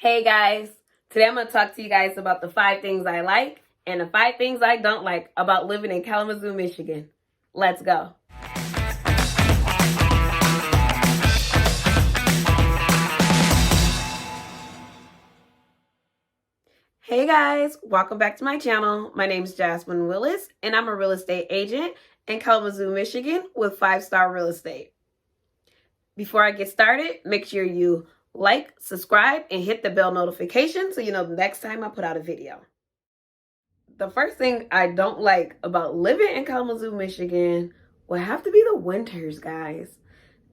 Hey guys, today I'm going to talk to you guys about the 5 things I like and the 5 things I don't like about living in Kalamazoo, Michigan. Let's go. Hey guys, welcome back to my channel. My name is Jasmine Willis and I'm a real estate agent in Kalamazoo, Michigan with 5-Star Real Estate. Before I get started, make sure you like, subscribe, and hit the bell notification so you know the next time I put out a video. The first thing I don't like about living in Kalamazoo, Michigan would have to be the winters, guys.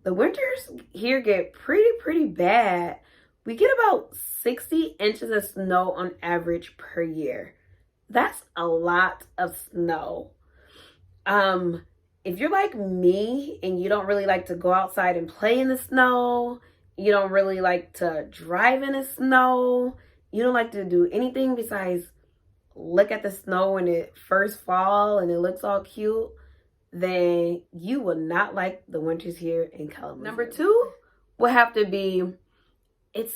The winters here get pretty bad. We get about 60 inches of snow on average per year. That's a lot of snow. If you're like me and you don't really like to go outside and play in the snow, you don't really like to drive in the snow, you don't like to do anything besides look at the snow when it first fall and it looks all cute, then you will not like the winters here in Kalamazoo. Number 2 will have to be, it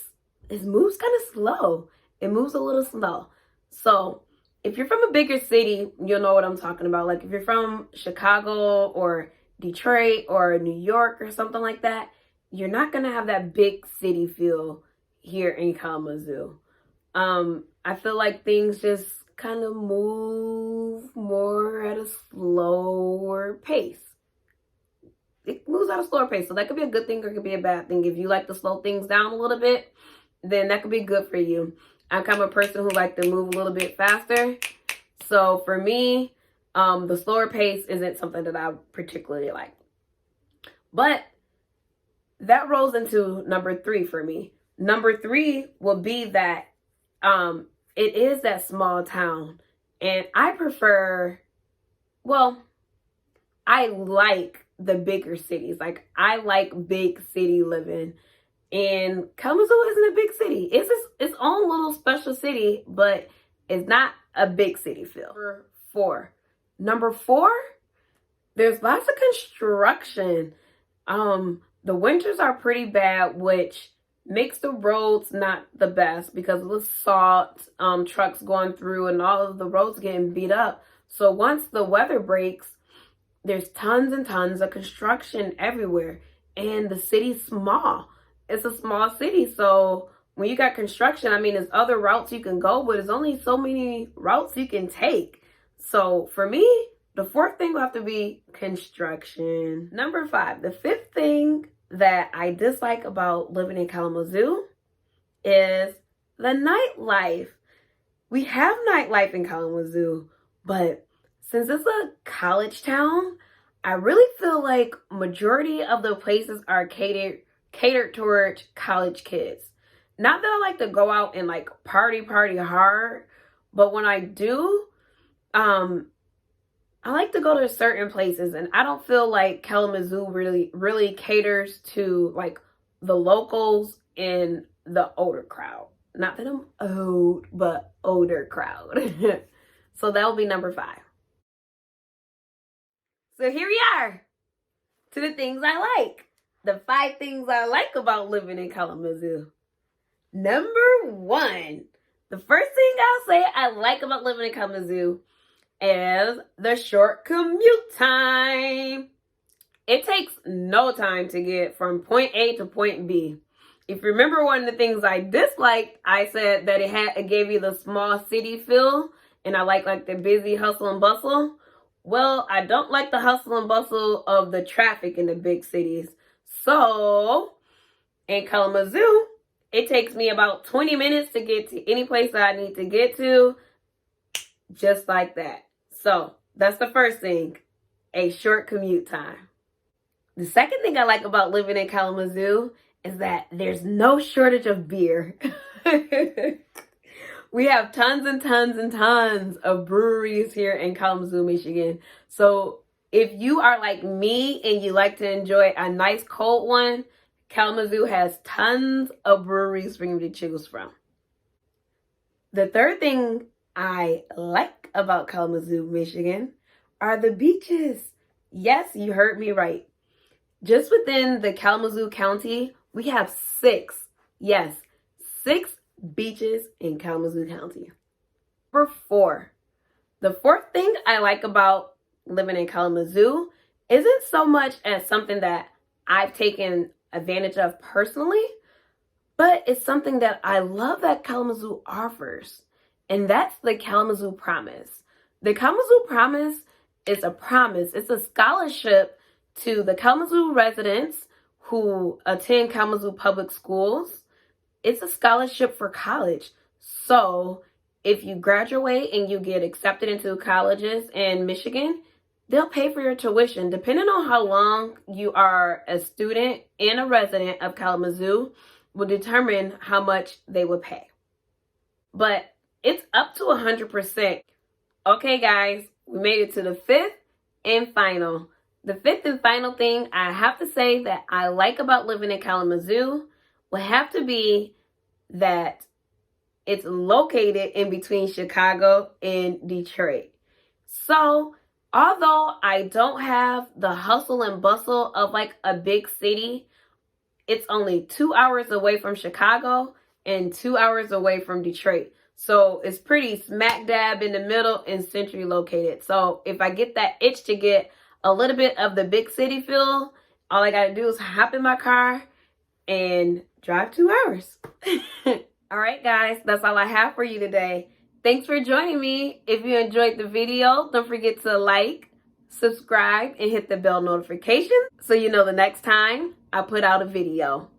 moves kind of slow. It moves a little slow. So if you're from a bigger city, you'll know what I'm talking about. Like if you're from Chicago or Detroit or New York or something like that, you're not going to have that big city feel here in Kalamazoo. I feel like things just kind of move more at a slower pace. It moves at a slower pace. So that could be a good thing or it could be a bad thing. If you like to slow things down a little bit, then that could be good for you. I'm kind of a person who like to move a little bit faster. So for me, the slower pace isn't something that I particularly like. But that rolls into number 3 for me. Number 3 will be that it is that small town. And I prefer, well, I like the bigger cities. Like I like big city living. And Kalamazoo isn't a big city. It's its own little special city, but it's not a big city feel. Number 4, there's lots of construction. The winters are pretty bad, which makes the roads not the best because of the salt trucks going through and all of the roads getting beat up. So once the weather breaks, there's tons and tons of construction everywhere. And the city's small. It's a small city. So when you got construction, I mean, there's other routes you can go, but there's only so many routes you can take. So for me, the 4th thing will have to be construction. Number 5, the 5th thing that I dislike about living in Kalamazoo is the nightlife. We have nightlife in Kalamazoo, but since it's a college town, I really feel like majority of the places are catered towards college kids. Not that I like to go out and like party hard, but when I do, I like to go to certain places, and I don't feel like Kalamazoo really caters to like the locals and the older crowd. Not that I'm old, but older crowd. So that'll be number 5. So here we are to the things I like. The 5 things I like about living in Kalamazoo. Number 1, the first thing I'll say I like about living in Kalamazoo is the short commute time. It takes no time to get from point A to point B. If you remember one of the things I disliked, I said that it gave you the small city feel, and I like the busy hustle and bustle. Well, I don't like the hustle and bustle of the traffic in the big cities. So in Kalamazoo, it takes me about 20 minutes to get to any place that I need to get to, just like that. So that's the first thing, a short commute time. The second thing I like about living in Kalamazoo is that there's no shortage of beer. We have tons and tons and tons of breweries here in Kalamazoo, Michigan. So if you are like me and you like to enjoy a nice cold one, Kalamazoo has tons of breweries for you to choose from. The third thing I like about Kalamazoo, Michigan are the beaches. Yes, you heard me right. Just within the Kalamazoo County, we have 6 beaches beaches in Kalamazoo County. Number 4. The fourth thing I like about living in Kalamazoo isn't so much as something that I've taken advantage of personally, but it's something that I love that Kalamazoo offers, and that's the Kalamazoo Promise. The Kalamazoo Promise is a promise. It's a scholarship to the Kalamazoo residents who attend Kalamazoo Public Schools. It's a scholarship for college. So if you graduate and you get accepted into colleges in Michigan, they'll pay for your tuition. Depending on how long you are a student and a resident of Kalamazoo will determine how much they will pay. But it's up to 100%. Okay, guys, we made it to the fifth and final. The fifth and final thing I have to say that I like about living in Kalamazoo would have to be that it's located in between Chicago and Detroit. So, although I don't have the hustle and bustle of like a big city, it's only 2 hours away from Chicago and 2 hours away from Detroit. So it's pretty smack dab in the middle and centrally located. So if I get that itch to get a little bit of the big city feel, all I gotta do is hop in my car and drive 2 hours. All right, guys, that's all I have for you today. Thanks for joining me. If you enjoyed the video, don't forget to like, subscribe, and hit the bell notification so you know the next time I put out a video.